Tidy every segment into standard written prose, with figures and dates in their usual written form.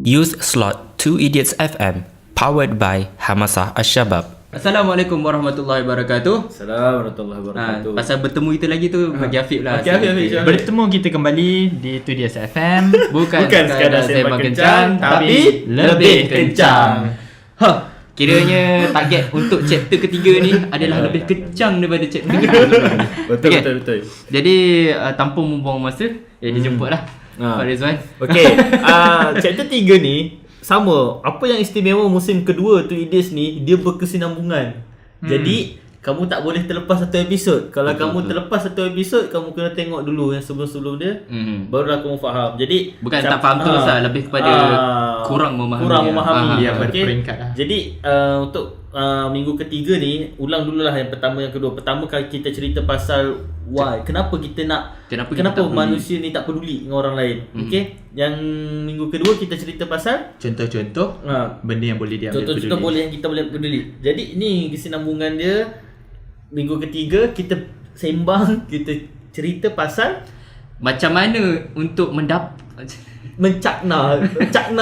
Use slot 2 Idiots FM, powered by Hamasah Ashabab. Assalamualaikum warahmatullahi wabarakatuh. Assalamualaikum warahmatullahi wabarakatuh. Pasal bertemu kita lagi tu bagi Afiq lah. Okay, Afiq. Bertemu kita kembali di Tudias FM. Bukan sekadar sembang kencang, tapi lebih kencang. Kiranya target untuk chapter ketiga ni adalah lebih kencang daripada chapter kedua. Betul. Jadi tanpa membuang masa, dijemputlah Pak Rizwan. Okay, chapter 3 ni sama. Apa yang istimewa musim kedua tu Idis ni, dia berkesinambungan. Jadi kamu tak boleh terlepas satu episod. Kalau kamu terlepas satu episod, kamu kena tengok dulu yang sebelum-sebelum dia. Barulah kamu faham. Jadi bukan tak faham terus lah, lebih kepada kurang memahami. Ya, berperingkat lah. Jadi untuk minggu ketiga ni, ulang dululah yang pertama, yang kedua. Pertama kali kita cerita pasal why, kenapa kita tak manusia ni tak peduli dengan orang lain. Okay. Yang minggu kedua kita cerita pasal Contoh-contoh benda yang boleh diambil peduli. Contoh-contoh boleh yang kita boleh peduli. Jadi ni kesinambungan dia. Minggu ketiga kita sembang, kita cerita pasal macam mana untuk mencakna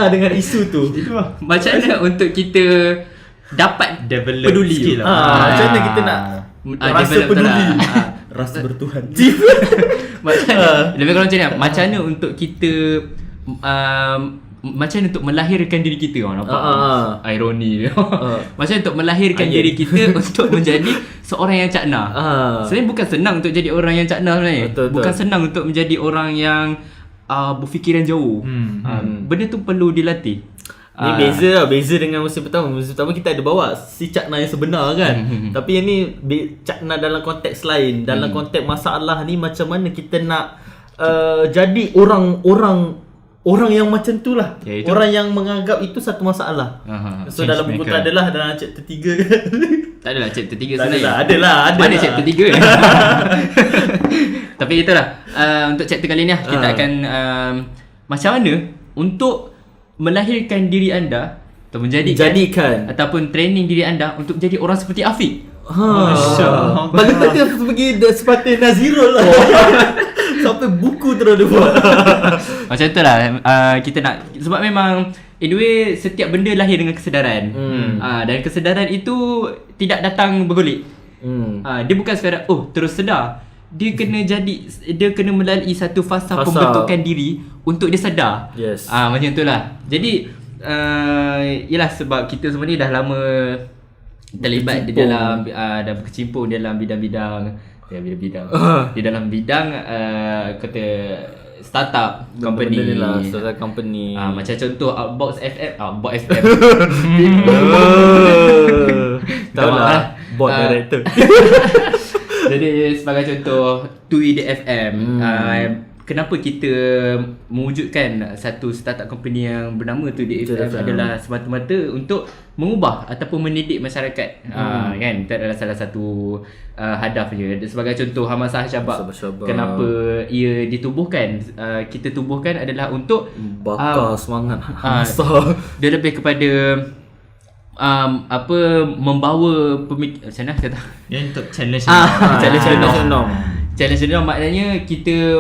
dengan isu tu. macam mana untuk kita dapat Develop peduli skill lah. Macam mana kita nak rasa develop peduli, lah. rasa bertuhan. Lebih kurang macam ni. Macam mana untuk kita macam mana untuk melahirkan diri kita, nampak ironi dia. Macam mana untuk melahirkan diri kita untuk menjadi seorang yang cakna. Sebenarnya bukan senang untuk jadi orang yang cakna sebenarnya. Bukan senang untuk menjadi orang yang berfikiran jauh. Benda tu perlu dilatih. Ni beza dengan musim pertama. Musim pertama kita ada bawa si cakna yang sebenar kan. Tapi yang ni cakna dalam konteks lain. Dalam konteks masalah ni, macam mana kita nak jadi orang yang macam tu lah. Orang yang menganggap itu satu masalah. So dalam buku tu adalah dalam chapter 3. Tak adalah chapter 3 sebenarnya. Adalah. Mana chapter 3? Tapi itulah untuk chapter kali ni kita akan macam mana untuk melahirkan diri anda atau menjadikan ataupun training diri anda untuk menjadi orang seperti Afiq. Bagaimana dia pergi seperti Nazirul lah. Sampai buku terus dia buat. Macam tu lah kita nak. Sebab memang anyway setiap benda lahir dengan kesedaran. Dan kesedaran itu tidak datang bergolek. Dia bukan sekadar terus sedar. Dia kena melalui satu fasa pembentukan diri untuk dia sedar. Macam tu lah. Jadi yalah, sebab kita semua ni dah lama terlibat di dalam dah berkecimpung dalam bidang-bidang di dalam bidang kata startup company lah, startup company. Macam contoh Outbox FM. Tahu lah, board director. Jadi sebagai contoh 2ED FM, kenapa kita mewujudkan satu startup company yang bernama 2ED FM adalah semata-mata untuk mengubah ataupun mendidik masyarakat. Kan, itu adalah salah satu hadafnya. Sebagai contoh Hamasah Ashabab, kenapa ia ditubuhkan, kita tubuhkan adalah untuk bakar semangat dia lebih kepada membawa macam mana kata? Dia untuk challenge Challenge norm maknanya kita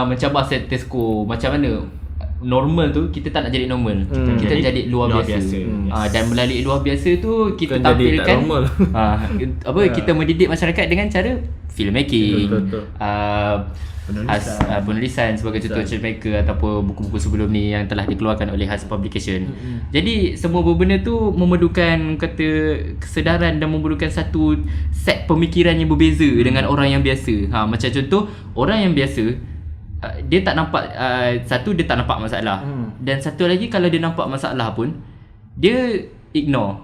mencabar status quo. Macam mana normal tu kita tak nak jadi normal. Kita jadi luar biasa. Dan melalui luar biasa tu kita tampilkan kita mendidik masyarakat dengan cara filmmaking, penulisan sebagai contoh filmmaker ataupun buku-buku sebelum ni yang telah dikeluarkan oleh Has Publication. Jadi semua benda tu memerlukan kesedaran dan memerlukan satu set pemikiran yang berbeza dengan orang yang biasa. Macam contoh orang yang biasa, dia tak nampak dia tak nampak masalah. Dan satu lagi, kalau dia nampak masalah pun dia ignore.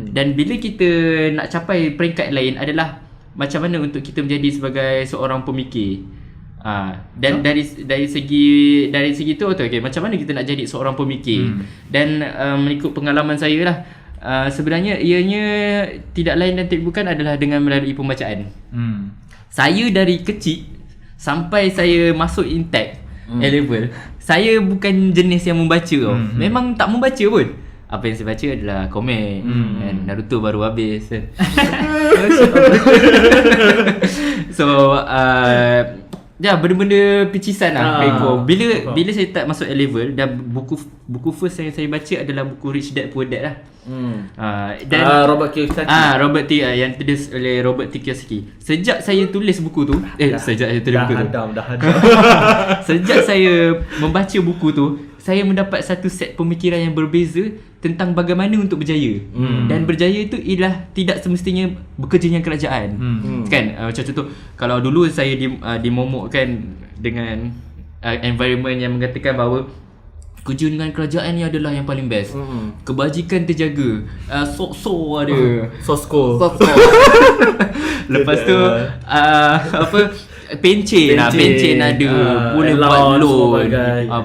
Dan bila kita nak capai peringkat lain adalah macam mana untuk kita menjadi sebagai seorang pemikir. Dan dari segi tu macam mana kita nak jadi seorang pemikir. Dan mengikut pengalaman saya lah, sebenarnya ianya tidak lain dan tidak bukan adalah dengan melalui pembacaan. Saya dari kecil sampai saya masuk Intech A-level, saya bukan jenis yang membaca memang tak membaca pun. Apa yang saya baca adalah komik, Naruto baru habis. So Ya, benda-benda picisan lah Peko. Bila saya tak masuk A-level, dan buku first yang saya baca adalah buku Rich Dad Poor Dad lah. Dan Robert Kiyosaki. Robert T yang tulis oleh Robert T Kiyosaki. Sejak saya tulis buku tu, sejak saya membaca buku tu, saya mendapat satu set pemikiran yang berbeza tentang bagaimana untuk berjaya. Dan berjaya itu ialah tidak semestinya bekerja dengan kerajaan. Kan? Macam contoh, kalau dulu saya dimomokkan dengan environment yang mengatakan bahawa kerja dengan kerajaan ni adalah yang paling best. Kebajikan terjaga. Sok-sok ada. Sosko. Lepas tu pencen ada. Boleh buat loan.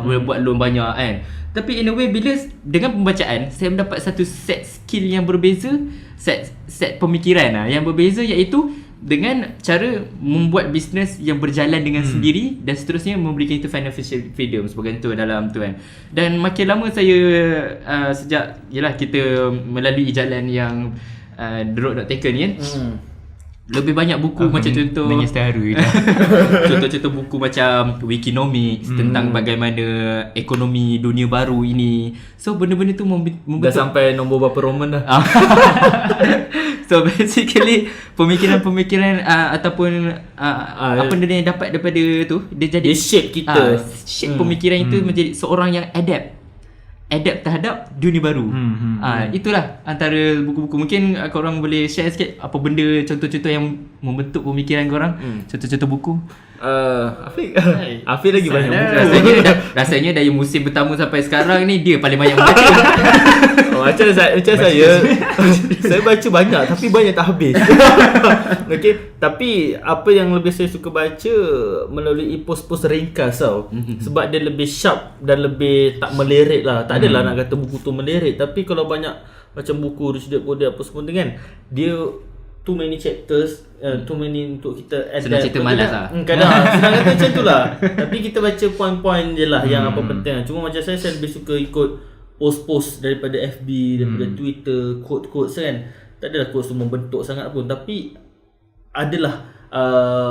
Boleh buat loan banyak kan. Tapi in a way, bila dengan pembacaan saya mendapat satu set skill yang berbeza, set pemikiran yang berbeza, iaitu dengan cara membuat bisnes yang berjalan dengan sendiri dan seterusnya memberikan itu financial freedom sebagai itu dalam tu kan. Dan makin lama saya sejak kita melalui jalan yang the road not taken ni kan, lebih banyak buku macam contoh Nangis terharu contoh-contoh buku macam Wikinomics tentang bagaimana ekonomi dunia baru ini. So benda-benda tu Dah sampai nombor berapa Roman dah. So basically pemikiran-pemikiran ataupun apa benda yang dapat daripada tu, dia jadi shape kita. Shape pemikiran itu menjadi seorang yang adapt terhadap dunia baru. Itulah antara buku-buku. Mungkin korang boleh share sikit apa benda, contoh-contoh yang membentuk pemikiran korang. Contoh-contoh buku. Afiq lagi banyak buku. Rasanya dari musim pertama sampai sekarang ni dia paling banyak membaca. Macam saya saya baca banyak tapi banyak tak habis. Okey, tapi apa yang lebih saya suka baca melalui post-post ringkas tau. Sebab dia lebih sharp dan lebih tak meleret lah. Tak adalah nak kata buku tu meleret, tapi kalau banyak macam buku Rich Dad Poor Dad apa semua tu kan, dia too many chapters, too many untuk kita senang cerita malas lah. Kadang senang kata macam tu lah. Tapi kita baca point-point je lah yang apa penting. Cuma macam saya lebih suka ikut post-post daripada FB, daripada Twitter, quote-quotes kan. Tak adalah quotes tu membentuk sangat pun, tapi adalah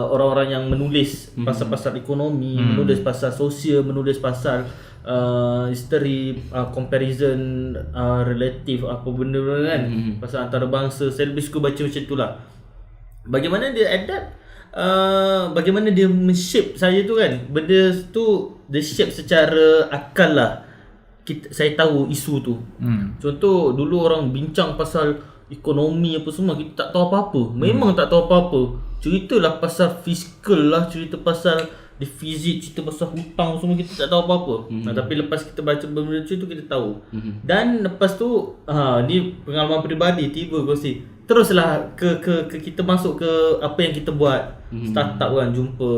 orang-orang yang menulis pasal-pasal ekonomi, menulis pasal sosial, menulis pasal history, comparison, relative, apa benda-benda kan, pasal antarabangsa. Saya lebih suka baca macam tu lah. Bagaimana dia adapt, bagaimana dia men-shape saya tu kan. Benda tu dia shape secara akal lah. Saya tahu isu tu. Contoh dulu orang bincang pasal ekonomi apa semua, kita tak tahu apa-apa. Memang tak tahu apa-apa. Ceritalah pasal fiskal lah, cerita pasal defisit, cerita pasal hutang semua, kita tak tahu apa-apa. Tapi lepas kita baca benda tu kita tahu. Dan lepas tu ni pengalaman peribadi, tiba kongsi. Teruslah ke kita masuk ke apa yang kita buat. Startup kan, jumpa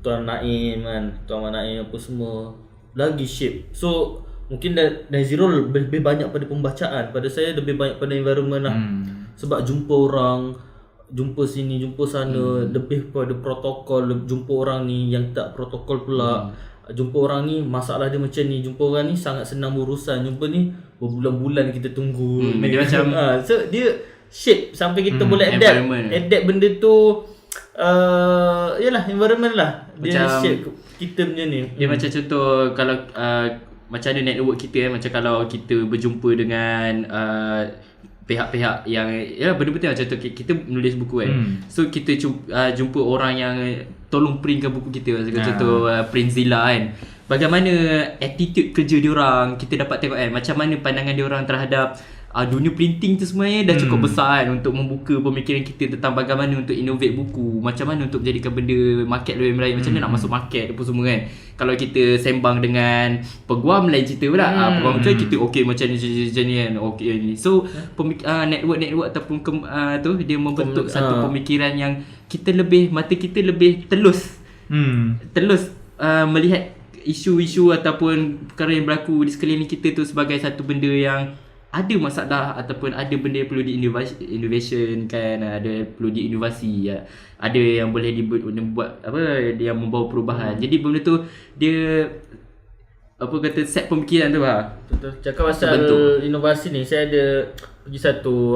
Tuan Naim kan, Tuan Naim apa semua, lagi shape. So mungkin dari zero lebih banyak pada pembacaan. Pada saya lebih banyak pada environment lah. Sebab jumpa orang, jumpa sini, jumpa sana, lebih pada protokol. Jumpa orang ni yang tak protokol pula. Jumpa orang ni masalah dia macam ni, jumpa orang ni sangat senang berurusan, jumpa ni berbulan-bulan kita tunggu. Dia macam so dia shape sampai kita boleh adapt benda tu. Yalah, environment lah. Dia macam shape kita punya ni. Dia macam contoh kalau macam ada network kita macam kalau kita berjumpa dengan pihak-pihak yang benda-benda macam tu, kita menulis buku kan. So kita jumpa orang yang tolong printkan buku kita, macam contoh Printzilla kan. Bagaimana attitude kerja diorang, kita dapat tengok kan macam mana pandangan diorang terhadap dunia printing tu sebenarnya dah cukup besar kan, untuk membuka pemikiran kita tentang bagaimana untuk innovate buku, macam mana untuk menjadikan benda market lebih meraih, macam mana nak masuk market apa semua kan. Kalau kita sembang dengan peguam lain cerita pula, peguam macam kita okey macam ni kan, okey ni. So network ataupun tu dia membentuk satu pemikiran yang kita lebih, mata kita lebih telus melihat isu-isu ataupun perkara yang berlaku di sekeliling kita tu sebagai satu benda yang ada masalah ataupun ada benda yang perlu innovation kan, ada perlu diinovasi, ada yang boleh dibuat yang membawa perubahan. Jadi benda tu dia set pemikiran tu lah. Betul. Cakap pasal inovasi ni, saya ada pergi satu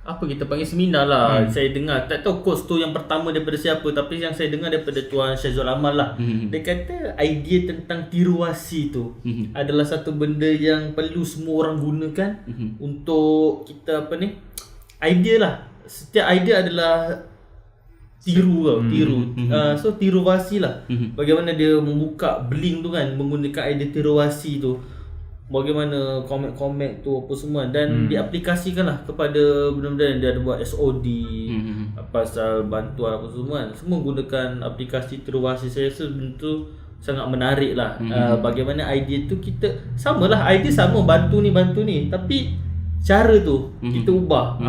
apa kita panggil seminar lah. Saya dengar, tak tahu quotes tu yang pertama daripada siapa, tapi yang saya dengar daripada Tuan Syazul Amal lah. Dia kata idea tentang tiruasi tu adalah satu benda yang perlu semua orang gunakan untuk kita idea lah. Setiap idea adalah tiru. So tiruasi lah. Bagaimana dia membuka Blink tu kan, menggunakan idea tiruasi tu, bagaimana komen-komen tu apa semua, dan diaplikasikan lah kepada benda-benda yang dia ada buat SOD, pasal bantuan apa semua kan. Semua gunakan aplikasi tiruasi. Saya rasa benda tu sangat menarik lah. Bagaimana idea tu kita samalah, idea sama, bantu ni, tapi cara tu kita ubah.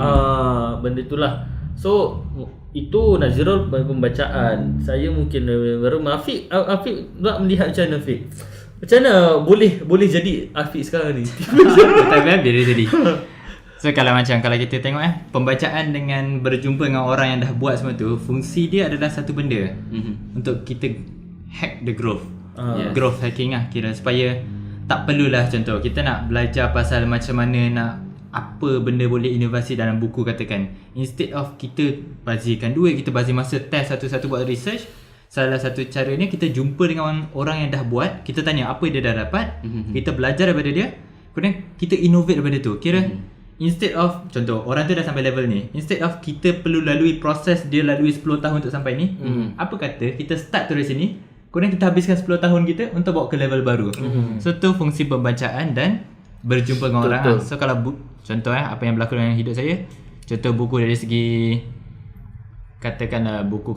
Benda tu lah. So itu Nazirul pembacaan. Saya mungkin baru Afiq pula melihat macam mana Afiq? Macam mana boleh jadi Afiq sekarang ni? Tak habis dia jadi. So kalau kita tengok pembacaan dengan berjumpa dengan orang yang dah buat semua tu, fungsi dia adalah satu benda untuk kita hack the growth. Growth hacking lah kira, supaya tak perlulah contoh kita nak belajar pasal macam mana nak apa benda boleh inovasi dalam buku katakan. Instead of kita bazirkan duit, kita bazir masa test satu-satu buat research, salah satu caranya kita jumpa dengan orang yang dah buat, kita tanya apa dia dah dapat, kita belajar daripada dia, kemudian kita innovate daripada tu. Kira instead of contoh orang tu dah sampai level ni, instead of kita perlu lalui proses dia lalui 10 tahun untuk sampai ni, apa kata kita start dari sini, kemudian kita habiskan 10 tahun kita untuk bawa ke level baru. So tu fungsi pembacaan dan berjumpa dengan orang lah. So kalau contoh apa yang berlaku dalam hidup saya, contoh buku dari segi katakanlah buku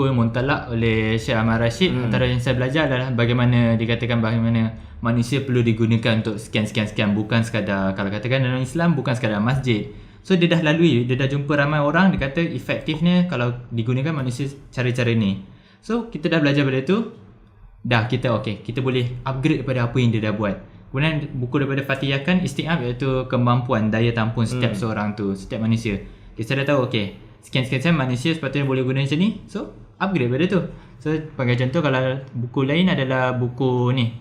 Muntalaq oleh Syekh Ahmad Rashid, antara yang saya belajar adalah bagaimana dikatakan bagaimana manusia perlu digunakan untuk sekian, bukan sekadar, kalau katakan dalam Islam bukan sekadar masjid. So dia dah lalui, dia dah jumpa ramai orang, dia kata efektifnya kalau digunakan manusia cara-cara ni. So kita dah belajar pada tu, dah kita kita boleh upgrade daripada apa yang dia dah buat. Kemudian buku daripada Fatih Yakan, Istiqab, iaitu kemampuan daya tampung setiap seorang tu, setiap manusia. Kita dah tahu sekian manusia sepatutnya boleh guna macam ni. So upgrade pada tu. So sebagai contoh, kalau buku lain adalah buku ni,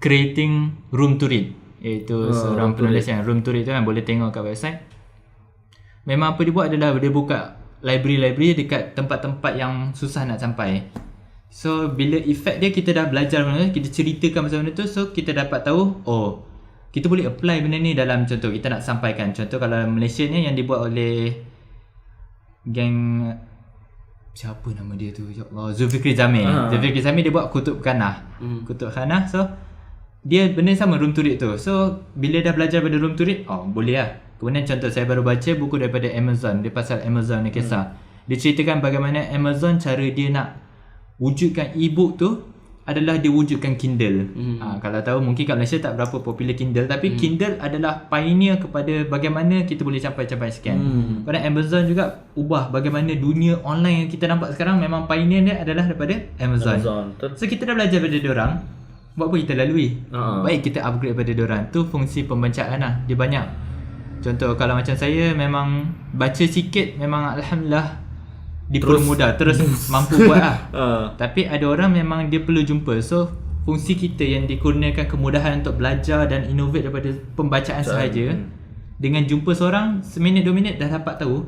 Creating Room to Read, iaitu seorang penulis yang Room to Read tu kan, boleh tengok kat website. Memang apa dia buat adalah dia buka library dekat tempat-tempat yang susah nak sampai. So bila efek dia, kita dah belajar benda tu, kita ceritakan pasal benda tu, so kita dapat tahu kita boleh apply benda ni dalam contoh kita nak sampaikan. Contoh kalau Malaysia ni yang dibuat oleh geng, siapa nama dia tu, ya Allah, Zulfikri Zamir. Zulfikri Zamir dia buat Kutub Khanah. Kutub Khanah, so dia benda sama Room to Read tu. So bila dah belajar pada Room to Read, boleh lah. Kemudian contoh saya baru baca buku daripada Amazon, dia pasal Amazon ni kisah. Dia ceritakan bagaimana Amazon cara dia nak wujudkan e-book tu adalah dia wujudkan Kindle. Kalau tahu mungkin kat Malaysia tak berapa popular Kindle, tapi Kindle adalah pioneer kepada bagaimana kita boleh capai sekian. Pada Amazon juga ubah bagaimana dunia online yang kita nampak sekarang, memang pioneer dia adalah daripada Amazon. So kita dah belajar daripada diorang, buat apa kita lalui. Baik kita upgrade daripada diorang. Tu fungsi pembacaan lah. Dia banyak. Contoh kalau macam saya memang baca sikit, memang alhamdulillah dipermudah terus mampu buat lah. Tapi ada orang memang dia perlu jumpa. So fungsi kita yang dikurniakan kemudahan untuk belajar dan innovate daripada pembacaan sahaja, dengan jumpa seorang seminit 2 minit dah dapat tahu.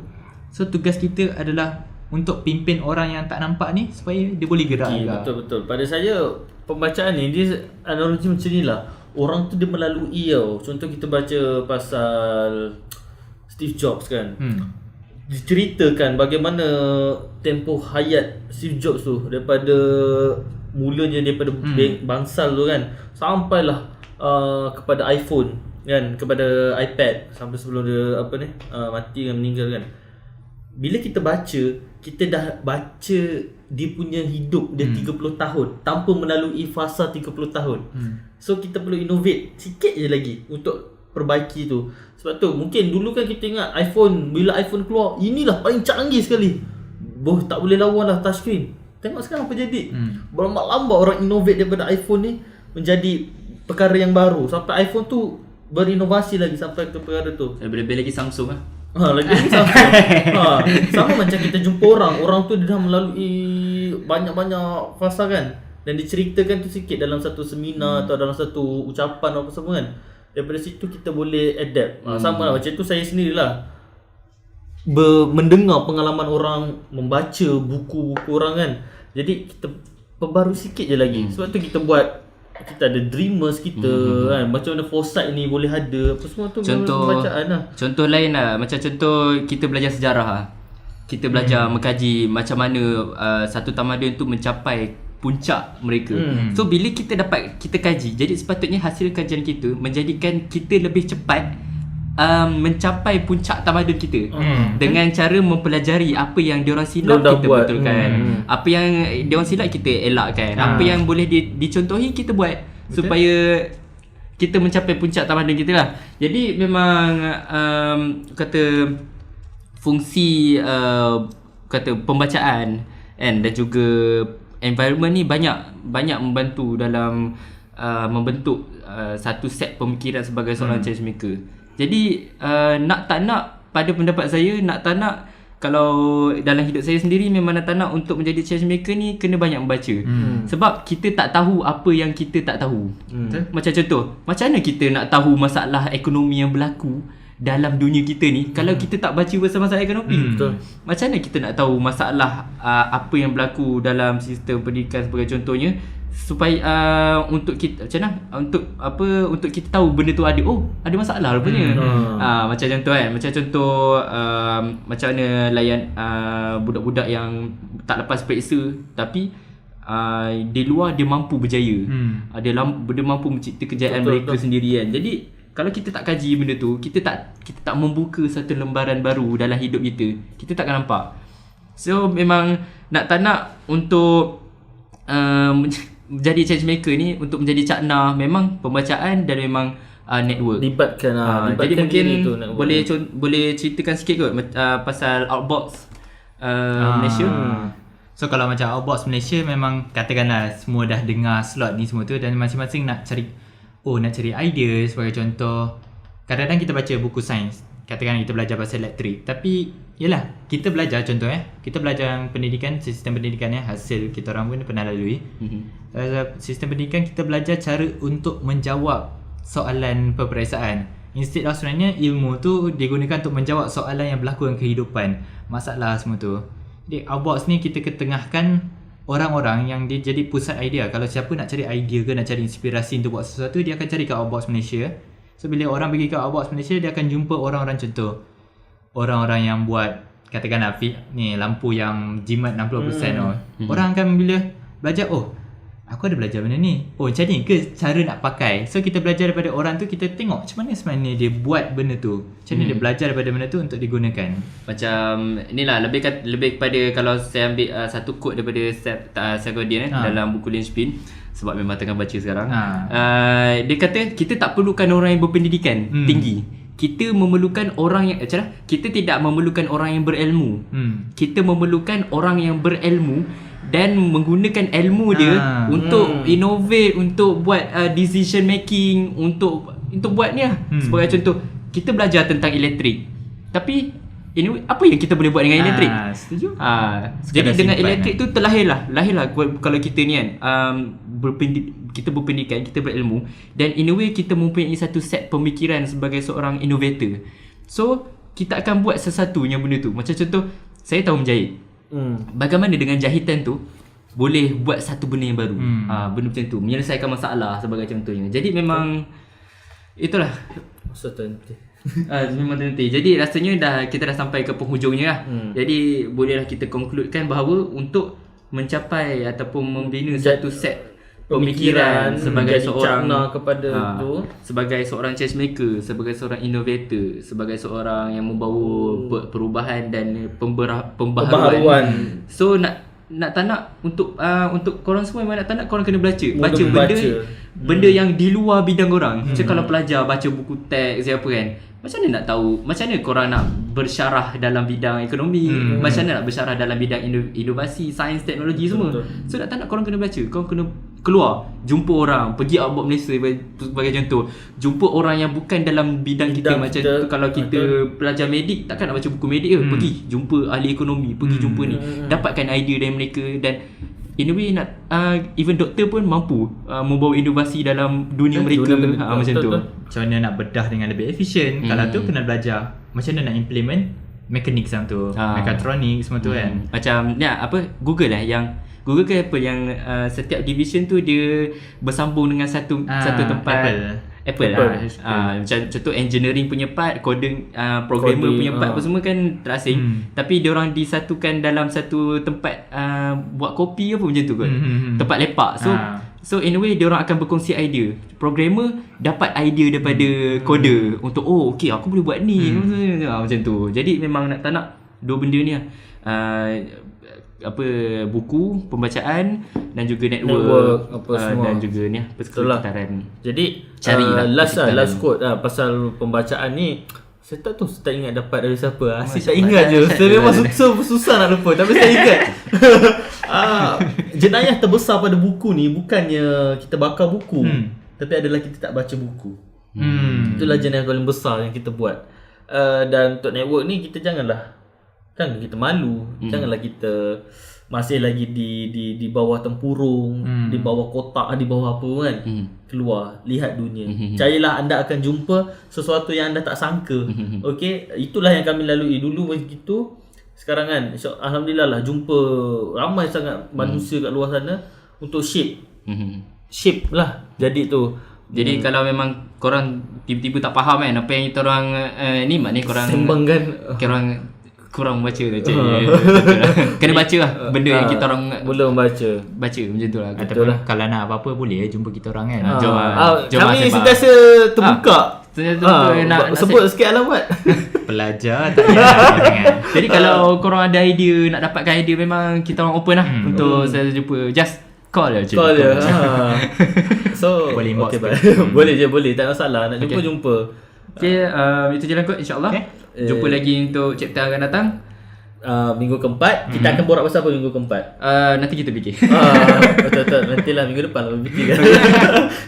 So tugas kita adalah untuk pimpin orang yang tak nampak ni supaya dia boleh gerak juga. Betul. Pada saya pembacaan ni dia analogi macam ni lah. Orang tu dia melalui Contoh kita baca pasal Steve Jobs kan. Diceritakan bagaimana tempoh hayat Steve Jobs tu, daripada mulanya daripada bangsal tu kan, sampailah kepada iPhone kan, kepada iPad, sampai sebelum dia mati dan meninggal kan. Bila kita baca, kita dah baca dia punya hidup dia 30 tahun tanpa melalui fasa 30 tahun. So kita perlu innovate sikit je lagi untuk perbaiki tu. Sebab tu mungkin dulu kan kita ingat iPhone, bila iPhone keluar, inilah paling canggih sekali, tak boleh lawan lah touchscreen. Tengok sekarang apa jadi. Berlambat-lambat orang innovate daripada iPhone ni menjadi perkara yang baru, sampai iPhone tu berinovasi lagi sampai ke perkara tu. Lebih-lebih lagi Samsung lah. Lagi Samsung. Sama macam kita jumpa orang tu dia dah melalui banyak-banyak fasa kan, dan diceritakan tu sikit dalam satu seminar atau dalam satu ucapan apa semua kan. daripada situ kita boleh adapt. Sama lah macam tu saya sendirilah mendengar pengalaman orang, membaca buku-buku orang kan. Jadi kita perbaru sikit je lagi. Sebab tu kita ada dreamers kita kan. Macam mana foresight ni boleh ada. Apa semua tu pembacaan lah. Contoh lain lah, macam contoh kita belajar sejarah lah. Kita belajar mengkaji macam mana satu tamadun tu mencapai puncak mereka. So bila kita kaji, jadi sepatutnya hasil kajian kita menjadikan kita lebih cepat mencapai puncak tamadun kita dengan cara mempelajari apa yang diorang silap kita buat. betulkan, apa yang diorang silap kita elakkan, apa yang boleh dicontohi kita buat. Betul. Supaya kita mencapai puncak tamadun kita lah. Jadi memang kata fungsi kata pembacaan dan juga environment ni banyak membantu dalam membentuk satu set pemikiran sebagai seorang change maker. Jadi nak tak nak, pada pendapat saya, nak tak nak, kalau dalam hidup saya sendiri memang nak tak nak untuk menjadi change maker ni kena banyak membaca. Sebab kita tak tahu apa yang kita tak tahu. Macam contoh, macam mana kita nak tahu masalah ekonomi yang berlaku dalam dunia kita ni kalau kita tak baca pasal masalah ekonomi? Macam mana kita nak tahu masalah apa yang berlaku dalam sistem pendidikan sebagai contohnya, supaya untuk kita macam mana untuk kita tahu benda tu ada masalah rupanya. Macam contoh kan, macam contoh macam mana layan budak-budak yang tak lepas periksa tapi di luar dia mampu berjaya. Dia mampu mencipta kejayaan mereka sendiri kan. Jadi kalau kita tak kaji benda tu, kita tak membuka satu lembaran baru dalam hidup kita takkan nampak. So memang nak tak nak untuk menjadi change maker ni, untuk menjadi cakna, memang pembacaan dan memang network. Libatkan jadi mungkin boleh ceritakan sikit kot pasal Outbox Malaysia. So kalau macam Outbox Malaysia, memang katakanlah semua dah dengar slot ni semua tu, dan masing-masing nak cari idea. Sebagai contoh, kadang-kadang kita baca buku sains, katakan kita belajar pasal elektrik, tapi yalah, kita belajar contoh kita belajar pendidikan, sistem pendidikan hasil kita orang pun pernah lalui. Sistem pendidikan kita belajar cara untuk menjawab soalan peperiksaan. Instead of sebenarnya ilmu tu digunakan untuk menjawab soalan yang berlaku dalam kehidupan, masalah semua tu. Jadi Outbox ni kita ketengahkan orang-orang yang dia jadi pusat idea. Kalau siapa nak cari idea ke nak cari inspirasi untuk buat sesuatu, dia akan cari kat Outbox Malaysia. So bila orang pergi ke Outbox Malaysia, dia akan jumpa orang-orang, contoh orang-orang yang buat katakanlah ni lampu yang jimat 60%. Orang akan bila belajar, aku ada belajar benda ni, macam ni ke cara nak pakai. So kita belajar daripada orang tu, kita tengok macam mana sebenarnya dia buat benda tu, macam mana dia belajar daripada benda tu untuk digunakan. Macam inilah lebih kepada, kalau saya ambil satu quote daripada Seth Godin dalam buku Lynchpin, sebab memang tengah baca sekarang. Dia kata kita tak perlukan orang yang berpendidikan tinggi. Kita memerlukan orang yang kita tidak memerlukan orang yang berilmu. Kita memerlukan orang yang berilmu dan menggunakan ilmu dia untuk innovate, untuk buat decision making, untuk buat ni lah. Sebagai contoh, kita belajar tentang elektrik, tapi apa yang kita boleh buat dengan elektrik? Setuju. Jadi dengan elektrik tu lahirlah kalau kita ni kan kita berpendidikan, kita berilmu, dan in a way kita mempunyai satu set pemikiran sebagai seorang innovator. So kita akan buat sesuatu yang benda tu. Macam contoh, saya tahu menjahit. Bagaimana dengan jahitan tu boleh buat satu benda yang baru. Benda macam tu, menyelesaikan masalah sebagai contohnya. Jadi memang itulah memang nanti. Jadi rasanya kita dah sampai ke penghujungnya lah. Jadi bolehlah kita concludekan bahawa untuk mencapai ataupun membina satu set pemikiran sebagai seorang kepada tu, sebagai seorang change maker, sebagai seorang innovator, sebagai seorang yang membawa perubahan dan pembaharuan. So nak tak nak untuk korang semua, memang nak tak nak korang kena baca benda yang di luar bidang korang. Macam kalau pelajar baca buku teks apa kan, macam mana nak tahu, macam mana korang nak bersyarah dalam bidang ekonomi, macam mana nak bersyarah dalam bidang inovasi, sains, teknologi semua. So nak tak nak korang kena baca, korang kena keluar, jumpa orang, pergi Outbox Malaysia sebagai contoh, jumpa orang yang bukan dalam bidang kita. Macam tu, kalau kita pelajar medik, takkan nak baca buku medik ke? Pergi jumpa ahli ekonomi, pergi jumpa ni, dapatkan idea dari mereka, dan in a way nak even doktor pun mampu membawa inovasi dalam dunia mereka. Macam tu. Macam mana nak bedah dengan lebih efisien. Kalau tu kena belajar macam mana nak implement mekanik sang tu, mekatronik semua tu kan. Macam ni Google yang Google ke Apple yang setiap division tu dia bersambung dengan satu tempat. Apple lah. Macam contoh engineering punya part, coding, programmer punya part apa semua kan terasing. Tapi diorang disatukan dalam satu tempat buat kopi apa macam tu kot. Tempat lepak. So in a way diorang akan berkongsi idea. Programmer dapat idea daripada coder untuk okay aku boleh buat ni. Macam tu. Jadi memang tak nak dua benda ni lah. Buku pembacaan dan juga network apa semua dan juga ni persekitaran. Jadi carilah last quote pasal pembacaan ni. Saya tak tahu, saya tak ingat dapat dari siapa. Asyik tak ingat je. Saya memang susah nak lupa, tapi saya ingat. Jenayah terbesar pada buku ni bukannya kita bakar buku, tapi adalah kita tak baca buku. Itulah jenayah paling besar yang kita buat. Dan untuk network ni kita jangan kita malu. Janganlah kita masih lagi di bawah tempurung, di bawah kotak, di bawah apa kan. Keluar, lihat dunia. Percayalah anda akan jumpa sesuatu yang anda tak sangka. Okey, itulah yang kami lalui dulu begitu. Sekarang kan alhamdulillah lah jumpa ramai sangat manusia kat luar sana untuk shape lah. Jadi tu. Jadi kalau memang korang tiba-tiba tak faham kan apa yang kita orang ni maknanya korang sembangkan, kurang baca lah kena baca lah benda yang kita orang belum baca macam tu lah. Ataupun kalau nak apa-apa boleh jumpa kita orang kan. Jom kami sentiasa terbuka. Nak sebut sikit alamat. Pelajar tak payah. Jadi kalau korang ada idea, nak dapatkan idea, memang kita orang open lah untuk saya jumpa. Just call je. So boleh inbox. Boleh tak masalah. Nak jumpa. Okay, itu je lah kot, insyaAllah. Jumpa lagi untuk chapter akan datang. Minggu keempat. Kita akan borak pasal apa minggu keempat? Nanti kita fikir. Betul. Nantilah minggu depan lah fikir.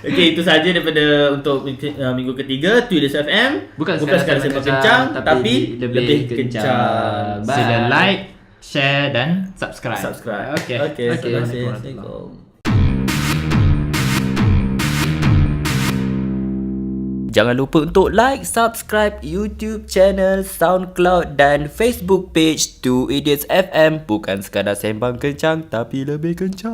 Okay, itu saja daripada untuk minggu ketiga Tweeders FM. Bukan sekadar sembang kencang, tapi lebih kencang. Sila like, share dan subscribe. Okay. Assalamualaikum. Jangan lupa untuk like, subscribe YouTube channel, SoundCloud dan Facebook page 2 Idiots FM. Bukan sekadar sembang kencang, tapi lebih kencang.